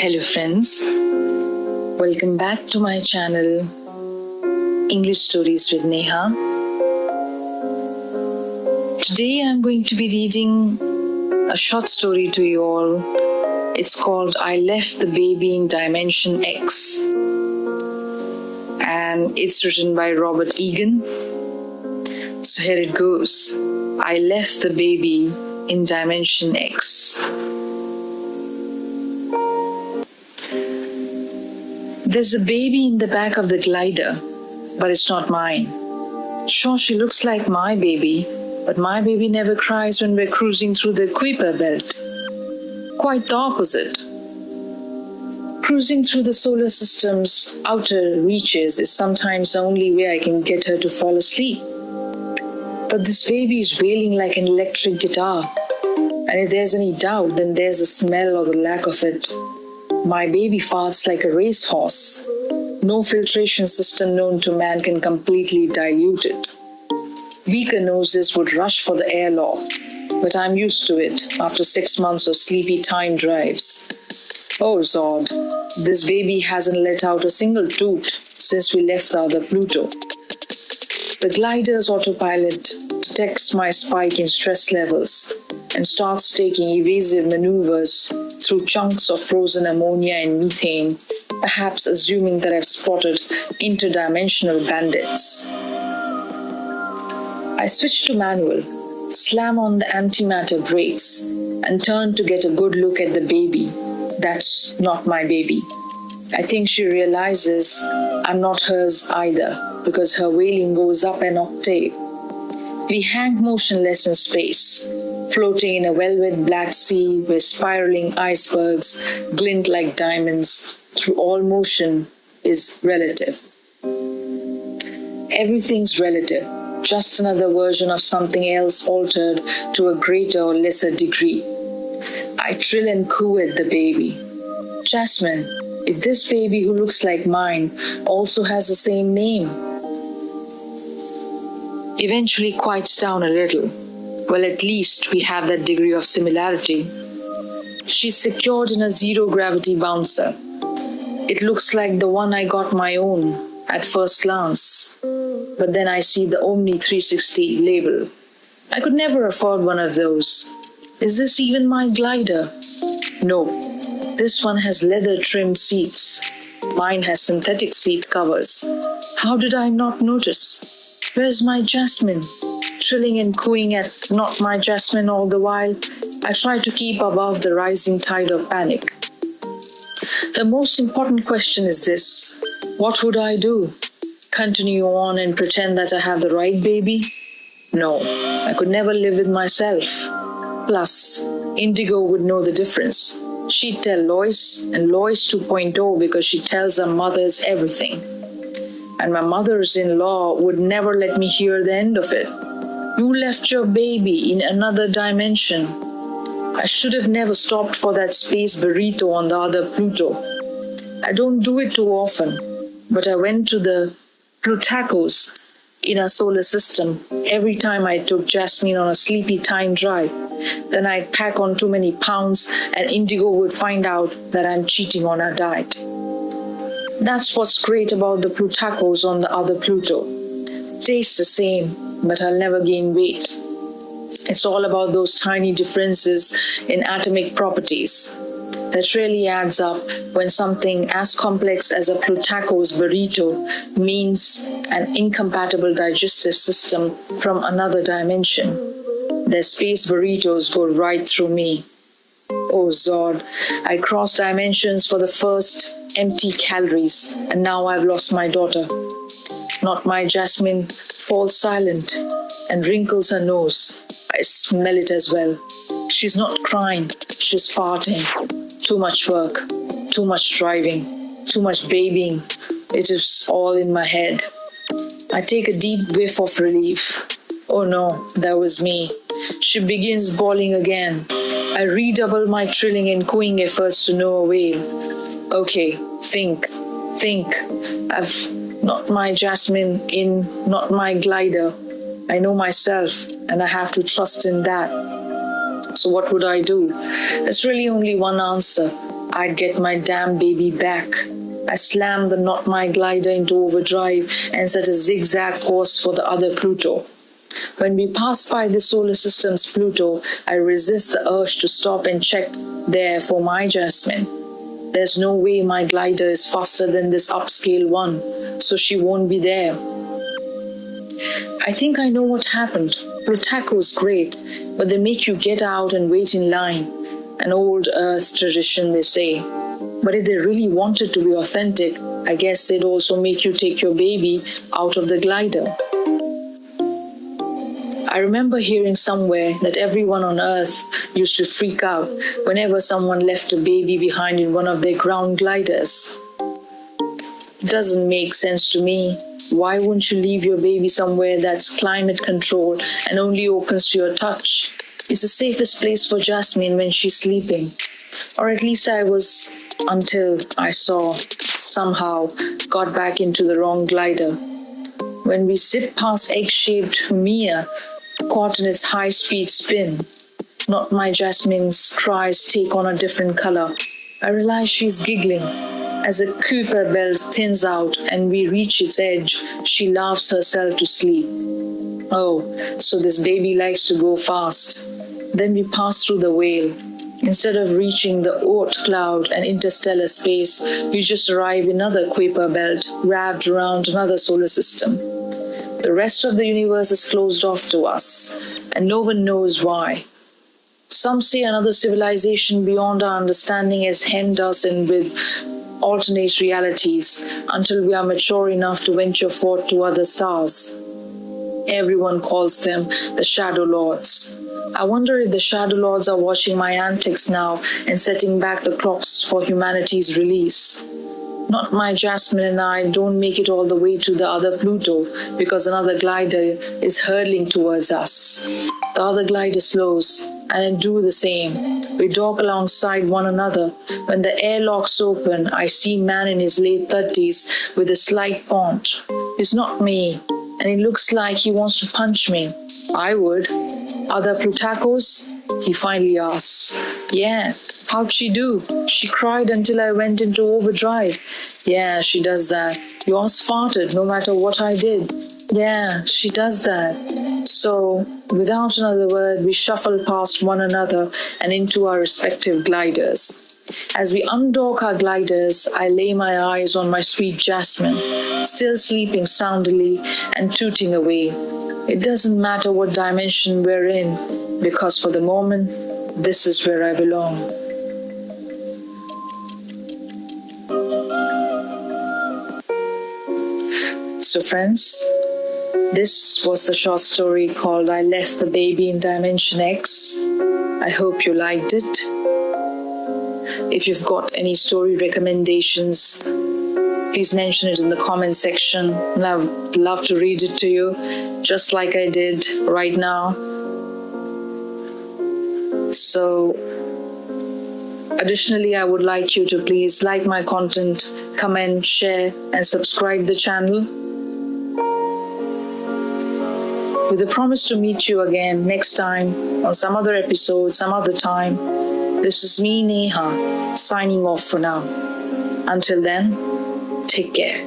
Hello friends, welcome back to my channel English Stories with Neha. Today I'm going to be reading a short story to you all. It's called I Left the Baby in Dimension X, and it's written by Robert Egan. So here it goes. I left the baby in Dimension X. There's a baby in the back of the glider, but it's not mine. Sure, she looks like my baby, but my baby never cries when we're cruising through the Kuiper belt. Quite the opposite. Cruising through the solar system's outer reaches is sometimes the only way I can get her to fall asleep. But this baby is wailing like an electric guitar, and if there's any doubt, then there's the smell or the lack of it. My baby farts like a racehorse. No filtration system known to man can completely dilute it. Weaker noses would rush for the airlock, but I'm used to it after 6 months of sleepy time drives. Oh Zod, this baby hasn't let out a single toot since we left the other Pluto. The glider's autopilot detects my spike in stress levels and starts taking evasive maneuvers through chunks of frozen ammonia and methane, perhaps assuming that I've spotted interdimensional bandits. I switch to manual, slam on the antimatter brakes, and turn to get a good look at the baby. That's not my baby. I think she realizes I'm not hers either, because her wailing goes up an octave. We hang motionless in space, floating in a velvet black sea where spiraling icebergs glint like diamonds through all motion is relative. Everything's relative, just another version of something else altered to a greater or lesser degree. I trill and coo at the baby. Jasmine, if this baby who looks like mine also has the same name. Eventually quiets down a little. Well, at least we have that degree of similarity. She's secured in a zero-gravity bouncer. It looks like the one I got my own at first glance. But then I see the Omni 360 label. I could never afford one of those. Is this even my glider? No. This one has leather-trimmed seats. Mine has synthetic seat covers. How did I not notice? Where's my Jasmine? Trilling and cooing at not my Jasmine all the while, I try to keep above the rising tide of panic. The most important question is this: what would I do? Continue on and pretend that I have the right baby? No, I could never live with myself. Plus, Indigo would know the difference. She'd tell Lois, and Lois 2.0 because she tells her mothers everything. And my mothers-in-law would never let me hear the end of it. You left your baby in another dimension. I should have never stopped for that space burrito on the other Pluto. I don't do it too often, but I went to the Plutacos in our solar system every time I took Jasmine on a sleepy time drive. Then I'd pack on too many pounds and Indigo would find out that I'm cheating on her diet. That's what's great about the Plutacos on the other Pluto. Tastes the same, but I'll never gain weight. It's all about those tiny differences in atomic properties that really adds up when something as complex as a Plutaco's burrito means an incompatible digestive system from another dimension. Their space burritos go right through me. Oh Zod, I crossed dimensions for the first empty calories, and now I've lost my daughter. Not my Jasmine falls silent and wrinkles her nose. I smell it as well. She's not crying, she's farting. Too much work, too much driving, too much babying. It is all in my head. I take a deep whiff of relief. Oh no, that was me. She begins bawling again. I redouble my trilling and cooing efforts to no avail. Okay, think. I've not my Jasmine in, not my glider. I know myself, and I have to trust in that. So what would I do? There's really only one answer. I'd get my damn baby back. I slammed the Not My glider into overdrive and set a zigzag course for the other Pluto. When we passed by the solar system's Pluto, I resist the urge to stop and check there for my Jasmine. There's no way my glider is faster than this upscale one, so she won't be there. I think I know what happened. Pluto's great, but they make you get out and wait in line. An old Earth tradition, they say. But if they really wanted to be authentic, I guess they'd also make you take your baby out of the glider. I remember hearing somewhere that everyone on Earth used to freak out whenever someone left a baby behind in one of their ground gliders. It doesn't make sense to me. Why wouldn't you leave your baby somewhere that's climate controlled and only opens to your touch? It's the safest place for Jasmine when she's sleeping. Or at least I was, until I somehow got back into the wrong glider. When we zipped past egg-shaped Mia, caught in its high-speed spin, Not My Jasmine's cries take on a different color. I realize she's giggling. As the Kuiper belt thins out and we reach its edge, she laughs herself to sleep. Oh, so this baby likes to go fast. Then we pass through the whale. Instead of reaching the Oort cloud and interstellar space, we just arrive in another Kuiper belt wrapped around another solar system. The rest of the universe is closed off to us, and no one knows why. Some say another civilization beyond our understanding has hemmed us in with alternate realities until we are mature enough to venture forth to other stars. Everyone calls them the Shadow Lords. I wonder if the Shadow Lords are watching my antics now and setting back the clocks for humanity's release. Not My Jasmine and I don't make it all the way to the other Pluto because another glider is hurtling towards us. The other glider slows, and I do the same. We dock alongside one another. When the airlocks open, I see man in his late 30s with a slight paunch. It's not me, and it looks like he wants to punch me. I would. Other Plutacos? He finally asks. Yeah, how'd she do? She cried until I went into overdrive. Yeah, she does that. Yours farted no matter what I did. Yeah, she does that. So, without another word, we shuffle past one another and into our respective gliders. As we undock our gliders, I lay my eyes on my sweet Jasmine, still sleeping soundly and tooting away. It doesn't matter what dimension we're in, because for the moment, this is where I belong. So friends, this was the short story called I Left the Baby in Dimension X. I hope you liked it. If you've got any story recommendations, please mention it in the comment section, and I would love to read it to you, just like I did right now. So, additionally, I would like you to please like my content, comment, share, and subscribe the channel. With the promise to meet you again next time on some other episode, some other time. This is me, Neha, signing off for now. Until then, take care.